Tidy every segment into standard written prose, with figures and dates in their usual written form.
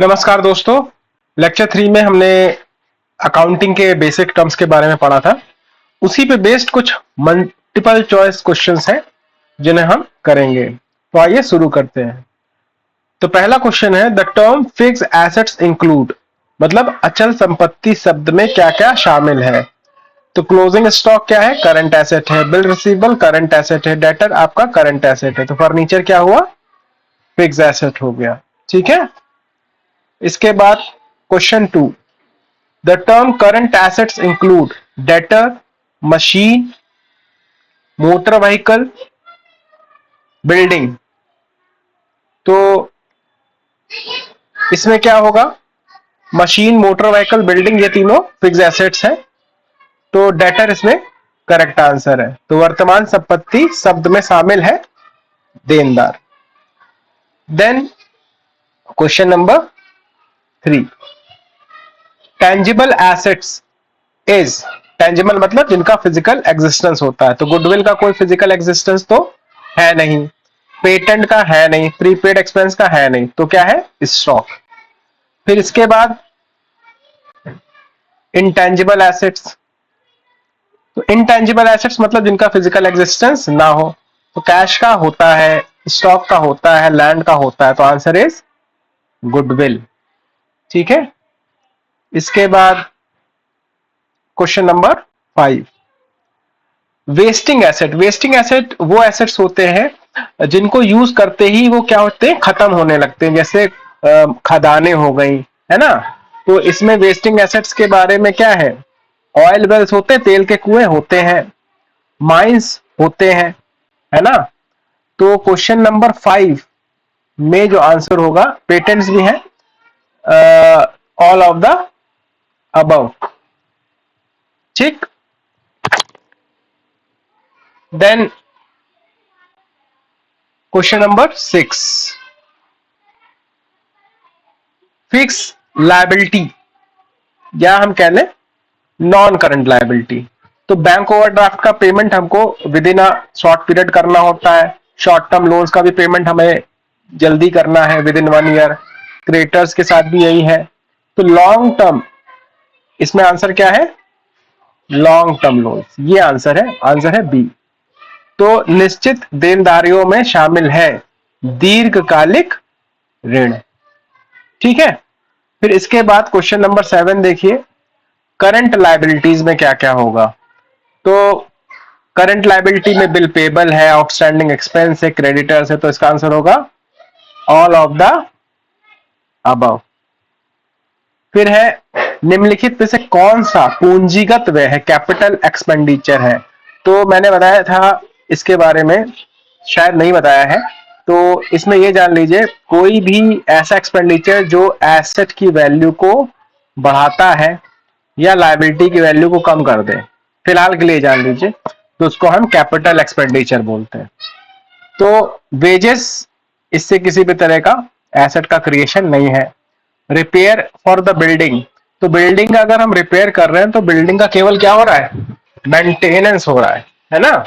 नमस्कार दोस्तों। लेक्चर 3 में हमने अकाउंटिंग के बेसिक टर्म्स के बारे में पढ़ा था। उसी पे बेस्ड कुछ मल्टीपल चॉइस क्वेश्चंस हैं जिन्हें हम करेंगे। तो आइए शुरू करते हैं। तो पहला क्वेश्चन है, the term fix assets include, मतलब अचल संपत्ति शब्द में क्या क्या शामिल है। तो क्लोजिंग स्टॉक क्या है? करंट एसेट है। बिल रिसीवेबल करंट एसेट है। डेटर आपका करंट एसेट है। तो फर्नीचर क्या हुआ? फिक्स एसेट हो गया। ठीक है। इसके बाद question 2, the term current assets include debtor, machine, motor vehicle, building. तो इसमें क्या होगा? मशीन, मोटर व्हीकल, बिल्डिंग, ये तीनों फिक्स एसेट्स हैं। तो डेटर इसमें करेक्ट आंसर है। तो वर्तमान संपत्ति शब्द में शामिल है देनदार। Then question number 3, tangible assets is, tangible मतलब जिनका फिजिकल एग्जिस्टेंस होता है। तो गुडविल का कोई फिजिकल एग्जिस्टेंस तो है नहीं, पेटेंट का है नहीं, प्रीपेड एक्सपेंस का है नहीं, तो क्या है? स्टॉक। फिर इसके बाद इंटेंजिबल एसेट्स। तो इंटेंजिबल एसेट्स मतलब जिनका फिजिकल एग्जिस्टेंस ना हो। तो कैश का होता है, स्टॉक का होता है, लैंड का होता है। तो आंसर इज गुडविल। ठीक है। इसके बाद question number 5, wasting asset. Wasting asset वो एसेट्स होते हैं जिनको यूज करते ही वो क्या होते हैं? खत्म होने लगते हैं। जैसे खदानें हो गई, है ना। तो इसमें वेस्टिंग एसेट्स के बारे में क्या है? ऑयल वेल्स होते हैं, तेल के कुएं होते हैं, माइंस होते हैं, है ना। तो क्वेश्चन नंबर 5 में जो आंसर होगा, पेटेंट्स भी हैं, ऑल ऑफ द अबव। ठीक। Then question number 6, fix liability या हम कह लें नॉन करंट लायबिलिटी। तो बैंक ओवरड्राफ्ट का पेमेंट हमको within a short period करना होता है। शॉर्ट टर्म लोन्स का भी पेमेंट हमें जल्दी करना है, विद इन 1 ईयर। क्रेडिटर्स के साथ भी यही है। तो लॉन्ग टर्म, इसमें आंसर क्या है? लॉन्ग टर्म लोन्स, ये आंसर है बी। तो निश्चित देनदारियों में शामिल है दीर्घकालिक ऋण। ठीक है। फिर इसके बाद क्वेश्चन नंबर 7 देखिए, करंट लायबिलिटीज में क्या क्या होगा। तो करंट लायबिलिटी में बिल पेबल है, आउटस्टैंडिंग एक्सपेंस है, क्रेडिटर्स है। तो इसका आंसर होगा ऑल ऑफ द अबव। फिर है, निम्नलिखित में से कौन सा पूंजीगत व्यय है? कैपिटल एक्सपेंडिचर है। तो मैंने बताया था इसके बारे में, शायद नहीं बताया है। तो इसमें यह जान लीजिए, कोई भी ऐसा एक्सपेंडिचर जो एसेट की वैल्यू को बढ़ाता है या लायबिलिटी की वैल्यू को कम कर दे, फिलहाल के लिए जान लीजिए, तो उसको हम कैपिटल एक्सपेंडिचर बोलते हैं। तो वेजेस, इससे किसी भी तरह का एसेट का क्रिएशन नहीं है। रिपेयर फॉर द बिल्डिंग, तो बिल्डिंग अगर हम रिपेयर कर रहे हैं तो बिल्डिंग का केवल क्या हो रहा है? मेंटेनेंस हो रहा है ना।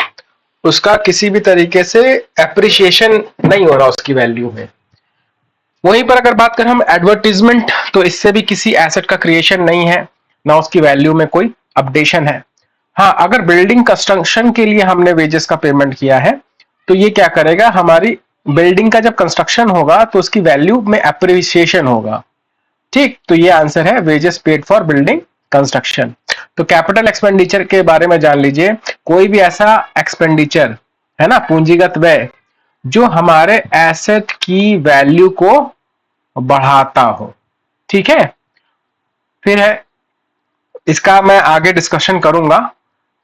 उसका किसी भी तरीके से एप्रिसिएशन नहीं हो रहा उसकी वैल्यू में। वहीं पर अगर बात करें हम एडवर्टीजमेंट, तो इससे भी किसी एसेट का क्रिएशन नहीं है, ना उसकी वैल्यू में कोई अपडेशन है। हाँ, अगर बिल्डिंग कंस्ट्रक्शन के लिए हमने वेजेस का पेमेंट किया है, तो ये क्या करेगा? हमारी बिल्डिंग का जब कंस्ट्रक्शन होगा तो उसकी वैल्यू में एप्रिसिएशन होगा। ठीक। तो ये आंसर है wages paid for building construction. तो कैपिटल एक्सपेंडिचर के बारे में जान लीजिए, कोई भी ऐसा एक्सपेंडिचर है ना, पूंजीगत व्यय, जो हमारे एसेट की वैल्यू को बढ़ाता हो। ठीक है। फिर है, इसका मैं आगे डिस्कशन करूंगा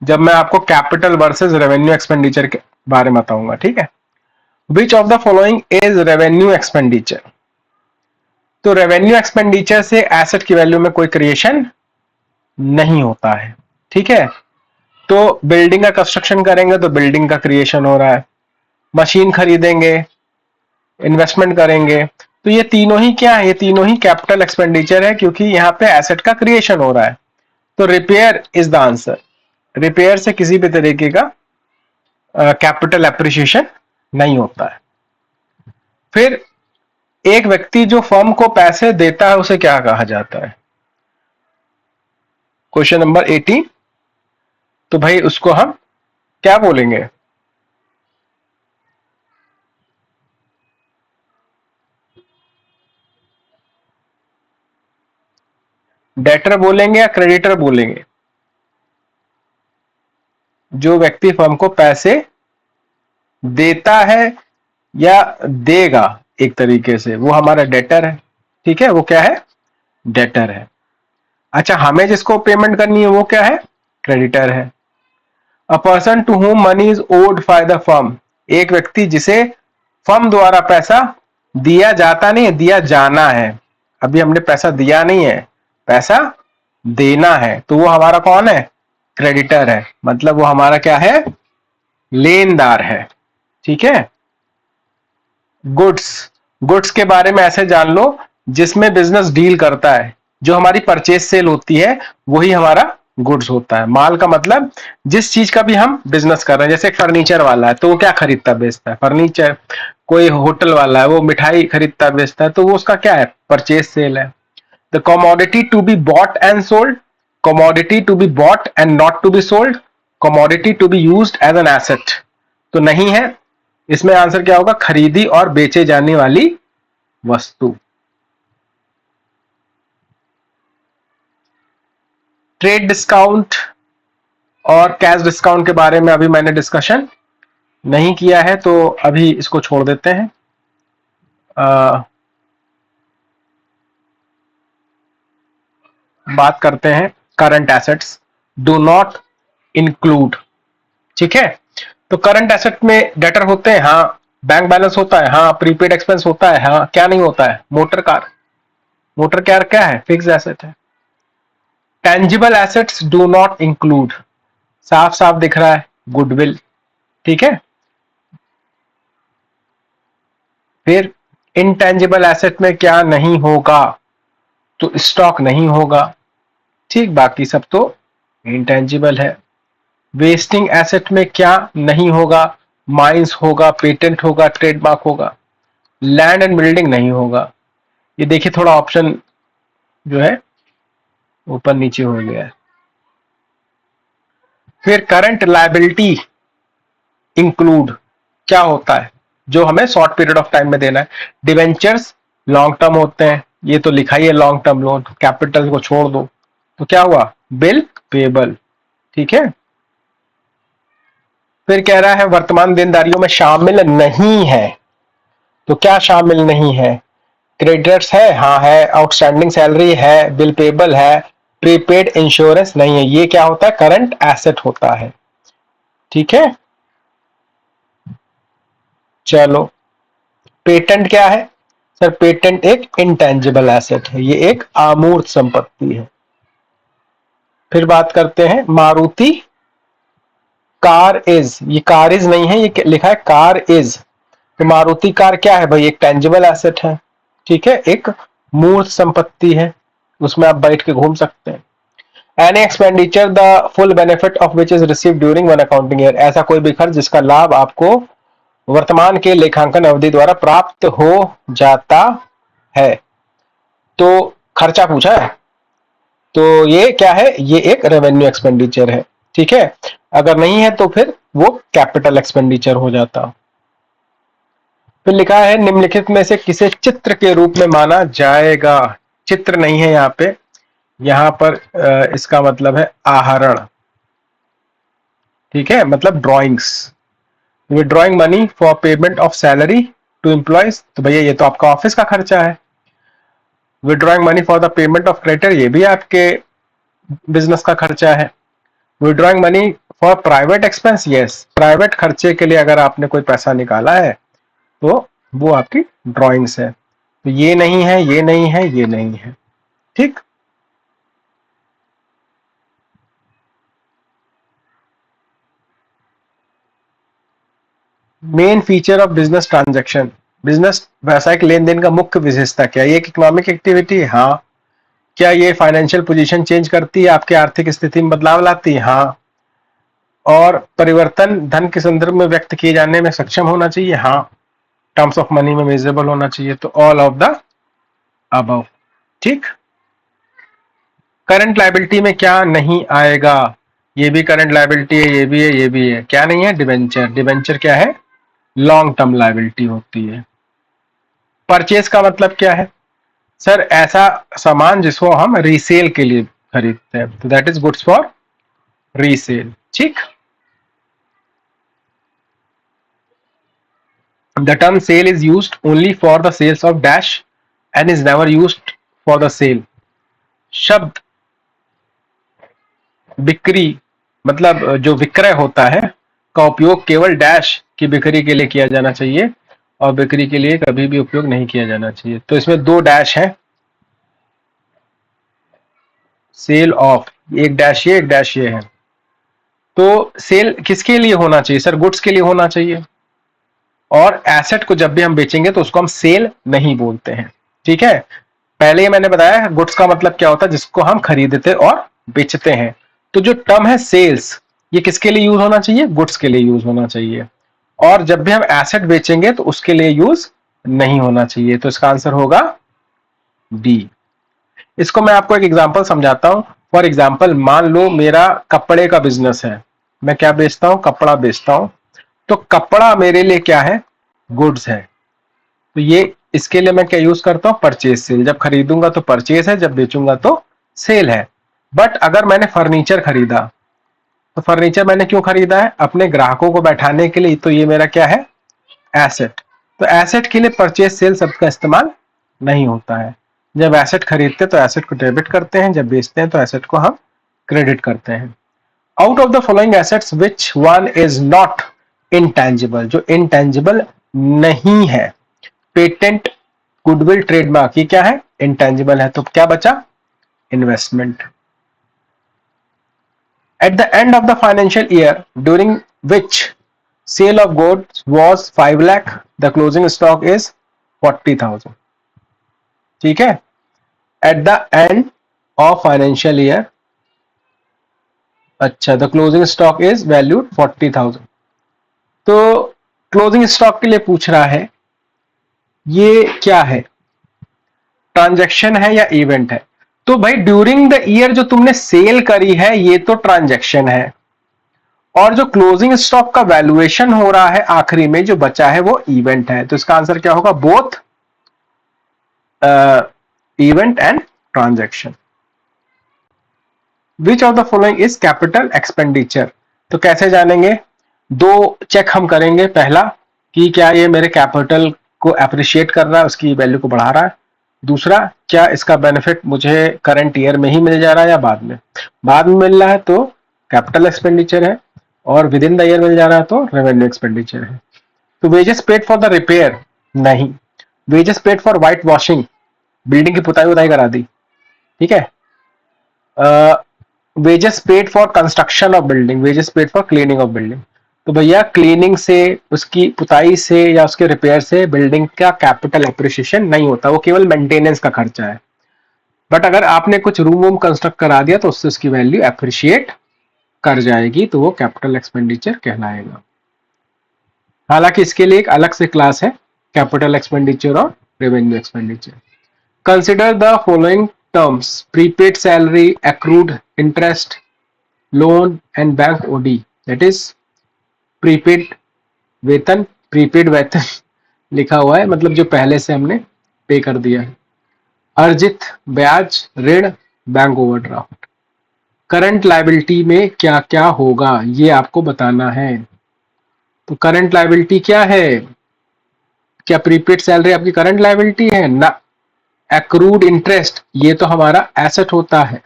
जब मैं आपको कैपिटल वर्सेस रेवेन्यू एक्सपेंडिचर के बारे में बताऊंगा। ठीक है। Which of the following is revenue expenditure. तो रेवेन्यू एक्सपेंडिचर से एसेट की वैल्यू में कोई क्रिएशन नहीं होता है। ठीक है। तो बिल्डिंग का कंस्ट्रक्शन करेंगे तो बिल्डिंग का क्रिएशन हो रहा है, मशीन खरीदेंगे, इन्वेस्टमेंट करेंगे, तो ये तीनों ही क्या है? ये तीनों ही कैपिटल एक्सपेंडिचर है, क्योंकि यहाँ पे एसेट का क्रिएशन हो रहा है। तो repair is the answer. Repair से किसी भी तरीके का कैपिटल एप्रिसिएशन नहीं होता है। फिर एक व्यक्ति जो फर्म को पैसे देता है उसे क्या कहा जाता है? Question number 18। तो भाई उसको हम क्या बोलेंगे? डेटर बोलेंगे या क्रेडिटर बोलेंगे? जो व्यक्ति फर्म को पैसे देता है या देगा एक तरीके से, वो हमारा डेटर है। ठीक है, वो क्या है? डेटर है। अच्छा, हमें जिसको पेमेंट करनी है वो क्या है? क्रेडिटर है। A person to whom money is owed by the firm, एक व्यक्ति जिसे फर्म द्वारा पैसा दिया जाता नहीं है, दिया जाना है। अभी हमने पैसा दिया नहीं है, पैसा देना है, तो वो हमारा कौन है? क्रेडिटर है। मतलब वो हमारा क्या है? लेनदार है। ठीक है। गुड्स, गुड्स के बारे में ऐसे जान लो जिसमें बिजनेस डील करता है, जो हमारी परचेज सेल होती है वही हमारा गुड्स होता है। माल का मतलब जिस चीज का भी हम बिजनेस कर रहे हैं, जैसे एक फर्नीचर वाला है तो वो क्या खरीदता बेचता है? फर्नीचर। कोई होटल वाला है वो मिठाई खरीदता बेचता है, तो वो उसका क्या है? परचेज सेल है। The commodity to be bought and sold, commodity to be bought and not to be sold, commodity to be used as an asset. तो नहीं है, इसमें आंसर क्या होगा? खरीदी और बेचे जाने वाली वस्तु। ट्रेड डिस्काउंट और कैश डिस्काउंट के बारे में अभी मैंने डिस्कशन नहीं किया है, तो अभी इसको छोड़ देते हैं। बात करते हैं current assets. Do not include. ठीक है, तो करंट एसेट में डेटर होते हैं, हाँ। बैंक बैलेंस होता है, हाँ। प्रीपेड एक्सपेंस होता है, हाँ। क्या नहीं होता है? Motor car. मोटर कार क्या है? फिक्स एसेट है। Tangible assets do not include, साफ साफ दिख रहा है, गुडविल। ठीक है। फिर इनटेंजिबल एसेट में क्या नहीं होगा? तो स्टॉक नहीं होगा। ठीक, बाकी सब तो इंटेंजिबल है। वेस्टिंग एसेट में क्या नहीं होगा? माइंस होगा, पेटेंट होगा, ट्रेडमार्क होगा। लैंड एंड बिल्डिंग नहीं होगा। ये देखिए थोड़ा ऑप्शन जो है ऊपर नीचे हो गया है। फिर करंट लायबिलिटी इंक्लूड क्या होता है? जो हमें शॉर्ट पीरियड ऑफ टाइम में देना है। डिवेंचर्स लॉन्ग टर्म होते हैं, ये तो लिखा ही है लॉन्ग टर्म लोन। कैपिटल को छोड़ दो, तो क्या हुआ? Bill payable. ठीक है। फिर कह रहा है वर्तमान देनदारियों में शामिल नहीं है, तो क्या शामिल नहीं है? क्रेडिटर्स है, हाँ है। आउटस्टैंडिंग सैलरी है, बिल पेबल है। प्रीपेड इंश्योरेंस नहीं है। ये क्या होता है? करंट एसेट होता है। ठीक है। चलो, पेटेंट क्या है? सर पेटेंट एक इंटेंजिबल एसेट है, ये एक अमूर्त संपत्ति है। फिर बात करते हैं मारुति कार इज, ये कार इज नहीं है, ये लिखा है कार इज। तो मारुति कार क्या है भाई? एक टेंजिबल एसेट है। ठीक है, एक मूर्त संपत्ति है, उसमें आप बैठ के घूम सकते हैं। Any expenditure the full benefit of which is receive during one accounting year, ऐसा कोई भी खर्च जिसका लाभ आपको वर्तमान के लेखांकन अवधि द्वारा प्राप्त हो जाता है। तो खर्चा पूछा है, तो ये क्या है? ये एक रेवेन्यू एक्सपेंडिचर है। ठीक है। अगर नहीं है तो फिर वो कैपिटल एक्सपेंडिचर हो जाता। फिर लिखा है निम्नलिखित में से किसे चित्र के रूप में माना जाएगा? चित्र नहीं है यहाँ पे, यहाँ पर इसका मतलब है आहरण। ठीक है, मतलब drawings. Withdrawing money for payment of salary to employees, तो भैया ये तो आपका ऑफिस का खर्चा है। Withdrawing money for the payment of creditor, ये भी आपके बिजनेस का खर्चा है। Withdrawing money for private expense, yes, private खर्चे के लिए अगर आपने कोई पैसा निकाला है तो वो आपकी ड्रॉइंग्स है। तो ये नहीं है, ये नहीं है, ये नहीं है। ठीक। Main feature of business transaction, business व्यावसायिक लेन देन का मुख्य विशेषता क्या है? ये एक इकोनॉमिक एक्टिविटी है, हाँ। क्या ये फाइनेंशियल पोजीशन चेंज करती है, आपकी आर्थिक स्थिति में बदलाव लाती है? हाँ। और परिवर्तन धन के संदर्भ में व्यक्त किए जाने में सक्षम होना चाहिए? हाँ। टर्म्स ऑफ मनी में मेजरेबल होना चाहिए, तो ऑल ऑफ द अबव। ठीक। करंट लायबिलिटी में क्या नहीं आएगा? ये भी करंट लायबिलिटी है, ये भी है, ये भी है। क्या नहीं है? डिबेंचर। डिबेंचर क्या है? लॉन्ग टर्म लायबिलिटी होती है। परचेज का मतलब क्या है? सर ऐसा सामान जिसको हम रीसेल के लिए खरीदते हैं, तो that is goods for resale. ठीक। The term sale is used only for the sales of dash and is never used for the sale. शब्द बिक्री मतलब जो विक्रय होता है का उपयोग केवल डैश की बिक्री के लिए किया जाना चाहिए और बिक्री के लिए कभी भी उपयोग नहीं किया जाना चाहिए। तो इसमें दो डैश है, सेल ऑफ, एक डैश ये, एक डैश ये है। तो सेल किसके लिए होना चाहिए? सर गुड्स के लिए होना चाहिए। और एसेट को जब भी हम बेचेंगे तो उसको हम सेल नहीं बोलते हैं। ठीक है। पहले ही मैंने बताया गुड्स का मतलब क्या होता है, जिसको हम खरीदते और बेचते हैं। तो जो टर्म है सेल्स, ये किसके लिए यूज होना चाहिए? गुड्स के लिए यूज होना चाहिए। और जब भी हम एसेट बेचेंगे तो उसके लिए यूज नहीं होना चाहिए। तो इसका आंसर होगा डी। इसको मैं आपको एक एग्जांपल समझाता हूं। फॉर एग्जांपल मान लो मेरा कपड़े का बिजनेस है, मैं क्या बेचता हूं? कपड़ा बेचता हूं। तो कपड़ा मेरे लिए क्या है? गुड्स है। तो ये इसके लिए मैं क्या यूज करता हूं? Purchase sale. जब खरीदूंगा तो परचेज है, जब बेचूंगा तो सेल है। बट अगर मैंने फर्नीचर खरीदा, तो फर्नीचर मैंने क्यों खरीदा है? अपने ग्राहकों को बैठाने के लिए। तो ये मेरा क्या है? एसेट। तो एसेट के लिए परचेज सेल शब्द का इस्तेमाल नहीं होता है। जब एसेट खरीदते हैं तो एसेट को डेबिट करते हैं, जब बेचते हैं तो एसेट को हम क्रेडिट करते हैं। Out of the following assets which one is not intangible? जो इंटेंजिबल नहीं है, पेटेंट, गुडविल, ट्रेडमार्क, ये क्या है? इंटेंजिबल है। तो क्या बचा? Investment. At the end of the financial year during which sale of goods was 5 lakh, the closing stock is 40,000। ठीक है। at the end of financial year, अच्छा, the closing stock is valued 40,000। तो closing stock के लिए पूछ रहा है, ये क्या है? ट्रांजैक्शन है या इवेंट है? तो भाई ड्यूरिंग द ईयर जो तुमने सेल करी है ये तो ट्रांजैक्शन है, और जो क्लोजिंग स्टॉक का वैल्यूएशन हो रहा है आखिरी में जो बचा है वो इवेंट है। तो इसका आंसर क्या होगा? Both event and transaction. Which of the following is capital expenditure? तो कैसे जानेंगे? दो चेक हम करेंगे। पहला कि क्या ये मेरे कैपिटल को अप्रिशिएट कर रहा है, उसकी वैल्यू को बढ़ा रहा है। दूसरा, क्या इसका बेनिफिट मुझे करंट ईयर में ही मिल जा रहा है या बाद में? बाद में मिल रहा है तो कैपिटल एक्सपेंडिचर है, और विद इन द ईयर मिल जा रहा है तो रेवेन्यू एक्सपेंडिचर है। तो wages paid for the repair नहीं। Wages paid for white washing, building की पुताई उताई करा दी। ठीक है। Wages paid for construction of building, wages paid for cleaning of building. तो भैया क्लीनिंग से, उसकी पुताई से या उसके रिपेयर से बिल्डिंग का कैपिटल एप्रिसिएशन नहीं होता, वो केवल मेंटेनेंस का खर्चा है। बट अगर आपने कुछ रूम वूम कंस्ट्रक्ट करा दिया तो उससे उसकी वैल्यू एप्रिशिएट कर जाएगी, तो वो कैपिटल एक्सपेंडिचर कहलाएगा। हालांकि इसके लिए एक अलग से क्लास है, कैपिटल एक्सपेंडिचर और revenue expenditure. Consider the following terms: prepaid salary, accrued interest, loan and bank OD। that is prepaid वेतन, प्रीपेड वेतन लिखा हुआ है, मतलब जो पहले से हमने पे कर दिया है। अर्जित ब्याज, ऋण, बैंक ओवरड्राफ्ट। करंट लायबिलिटी में क्या क्या होगा ये आपको बताना है। तो करंट लायबिलिटी क्या है? क्या प्रीपेड सैलरी आपकी करंट लायबिलिटी है? ना। एक्रूड इंटरेस्ट ये तो हमारा एसेट होता है।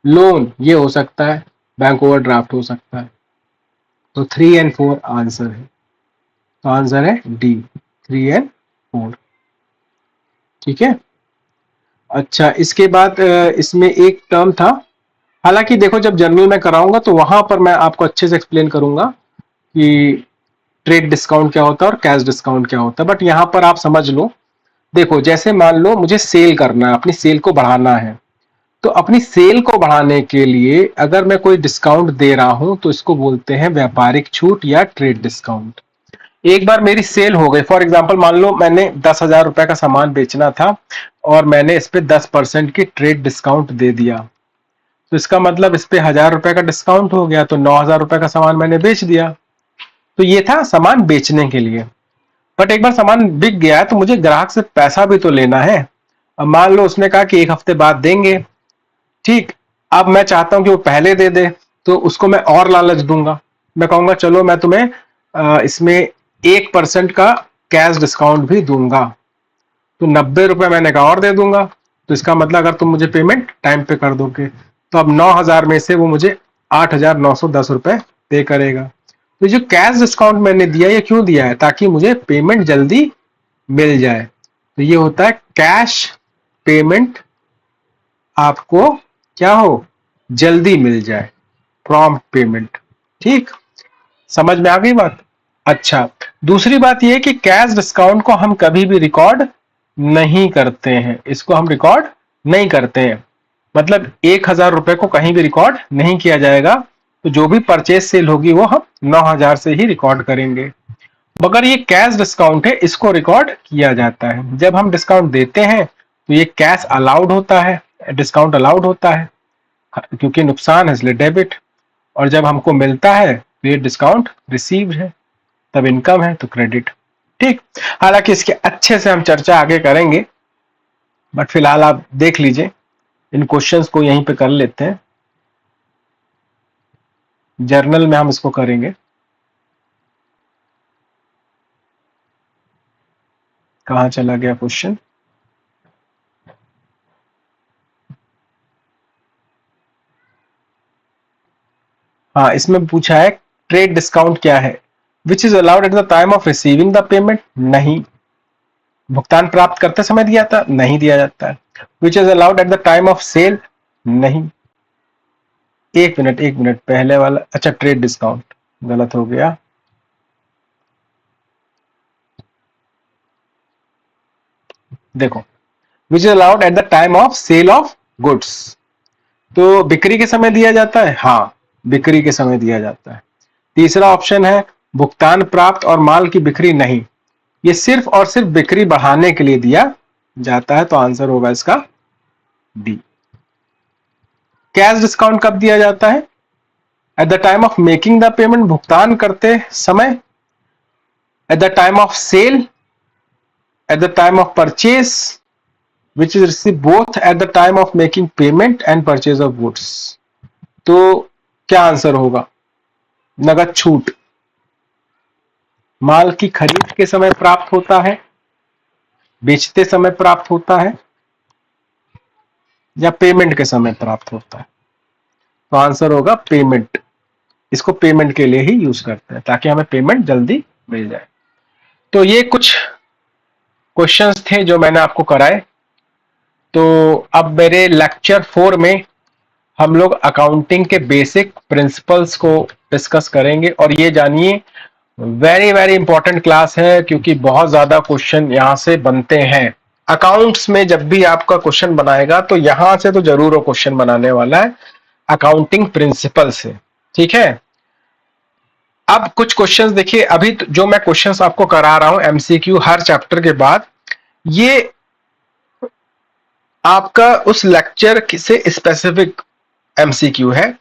लोन ये हो सकता है, बैंक ओवरड्राफ्ट हो सकता है। तो 3 और 4 आंसर है। तो आंसर है डी, 3 और 4। ठीक है। अच्छा, इसके बाद इसमें एक टर्म था, हालांकि देखो जब जर्नल में कराऊंगा तो वहां पर मैं आपको अच्छे से एक्सप्लेन करूंगा कि ट्रेड डिस्काउंट क्या होता है और कैश डिस्काउंट क्या होता है। बट यहां पर आप समझ लो, देखो जैसे मान लो मुझे सेल करना है, अपनी सेल को बढ़ाना है, तो अपनी सेल को बढ़ाने के लिए अगर मैं कोई डिस्काउंट दे रहा हूं तो इसको बोलते हैं व्यापारिक छूट या ट्रेड डिस्काउंट। एक बार मेरी सेल हो गई, फॉर एग्जांपल मान लो मैंने 10,000 रुपए का सामान बेचना था और मैंने इस पे 10% की ट्रेड डिस्काउंट दे दिया, तो इसका मतलब इस पे 1,000 रुपए का डिस्काउंट हो गया, तो 9,000 रुपए का सामान मैंने बेच दिया। तो ये था सामान बेचने के लिए। बट एक बार सामान बिक गया है तो मुझे ग्राहक से पैसा भी तो लेना है। अब मान लो उसने कहा कि 1 हफ्ते बाद देंगे, ठीक। अब मैं चाहता हूं कि वो पहले दे दे, तो उसको मैं और लालच दूंगा। मैं कहूंगा चलो मैं तुम्हें इसमें 1% का कैश डिस्काउंट भी दूंगा, तो 90 रुपए मैंने कहा और दे दूंगा। तो इसका मतलब अगर तुम मुझे पेमेंट टाइम पे कर दोगे तो अब 9,000 में से वो मुझे 8,910 रुपए पे करेगा। तो जो कैश डिस्काउंट मैंने दिया, ये क्यों दिया है? ताकि मुझे पेमेंट जल्दी मिल जाए। तो ये होता है कैश पेमेंट, आपको क्या हो, जल्दी मिल जाए, प्रॉम्प्ट पेमेंट। ठीक, समझ में आ गई बात? अच्छा, दूसरी बात यह कि कैश डिस्काउंट को हम कभी भी रिकॉर्ड नहीं करते हैं, इसको हम रिकॉर्ड नहीं करते हैं। मतलब 1,000 रुपए को कहीं भी रिकॉर्ड नहीं किया जाएगा, तो जो भी परचेज सेल होगी वो हम 9,000 से ही रिकॉर्ड करेंगे। मगर ये कैश डिस्काउंट है, इसको रिकॉर्ड किया जाता है। जब हम डिस्काउंट देते हैं तो ये कैश अलाउड होता है, डिस्काउंट अलाउड होता है, क्योंकि नुकसान है इसलिए डेबिट। और जब हमको मिलता है तो ये डिस्काउंट रिसीव्ड है, तब इनकम है तो क्रेडिट। ठीक, हालांकि इसके अच्छे से हम चर्चा आगे करेंगे, बट फिलहाल आप देख लीजिए, इन क्वेश्चंस को यहीं पे कर लेते हैं, जर्नल में हम इसको करेंगे। कहां चला गया क्वेश्चन? हाँ, इसमें पूछा है ट्रेड डिस्काउंट क्या है, which is allowed at the time of receiving the payment. नहीं, भुगतान प्राप्त करते समय दिया था, नहीं दिया जाता है। Which is allowed at the time of sale, नहीं। एक मिनट एक मिनट, पहले वाला, अच्छा ट्रेड डिस्काउंट गलत हो गया। देखो, which is allowed at the time of sale of goods, तो बिक्री के समय दिया जाता है, हाँ बिक्री के समय दिया जाता है। तीसरा ऑप्शन है भुगतान प्राप्त और माल की बिक्री नहीं, ये सिर्फ और सिर्फ बिक्री बढ़ाने के लिए दिया जाता है, तो आंसर होगा इसका डी। कैश डिस्काउंट कब दिया जाता है? At the time of making the payment, भुगतान करते समय, at the time of sale, at the time of purchase, which is received both at the time of making payment and purchase of goods। तो क्या answer होगा? नगद छूट माल की खरीद के समय प्राप्त होता है, बेचते समय प्राप्त होता है, या पेमेंट के समय प्राप्त होता है? तो आंसर होगा पेमेंट। इसको पेमेंट के लिए ही यूज करते हैं, ताकि हमें पेमेंट जल्दी मिल जाए। तो ये कुछ क्वेश्चंस थे जो मैंने आपको कराए। तो अब मेरे लेक्चर 4 में हम लोग अकाउंटिंग के बेसिक प्रिंसिपल्स को डिस्कस करेंगे। और ये जानिए, वेरी वेरी इंपॉर्टेंट क्लास है, क्योंकि बहुत ज्यादा क्वेश्चन यहां से बनते हैं। अकाउंट्स में जब भी आपका क्वेश्चन बनाएगा तो यहां से तो जरूर वो क्वेश्चन बनाने वाला है, अकाउंटिंग प्रिंसिपल से। ठीक है, अब कुछ क्वेश्चंस देखिए। अभी जो मैं क्वेश्चंस आपको करा रहा हूं एमसीक्यू हर चैप्टर के बाद, ये आपका उस लेक्चर से स्पेसिफिक एमसीक्यू है,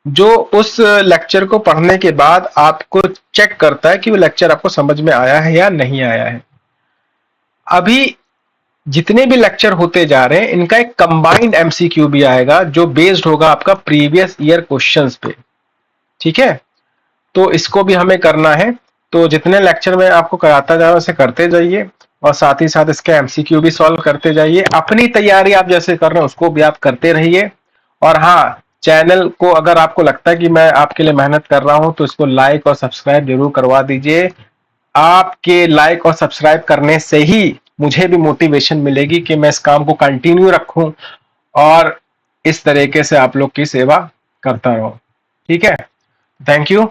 जो उस लेक्चर को पढ़ने के बाद आपको चेक करता है कि वो लेक्चर आपको समझ में आया है या नहीं आया है। अभी जितने भी लेक्चर होते जा रहे हैं, इनका एक कंबाइंड एमसीक्यू भी आएगा, जो बेस्ड होगा आपका प्रीवियस ईयर क्वेश्चंस पे। ठीक है, तो इसको भी हमें करना है। तो जितने लेक्चर में आपको कराता जा रहा हूं उसे करते जाइए, और साथ ही साथ इसके एमसीक्यू भी सॉल्व करते जाइए। अपनी तैयारी आप जैसे कर रहे हैं उसको भी आप करते रहिए। और हाँ, चैनल को अगर आपको लगता है कि मैं आपके लिए मेहनत कर रहा हूं तो इसको लाइक और सब्सक्राइब जरूर करवा दीजिए। आपके लाइक और सब्सक्राइब करने से ही मुझे भी मोटिवेशन मिलेगी कि मैं इस काम को कंटिन्यू रखूं और इस तरीके से आप लोग की सेवा करता रहूं। ठीक है, थैंक यू।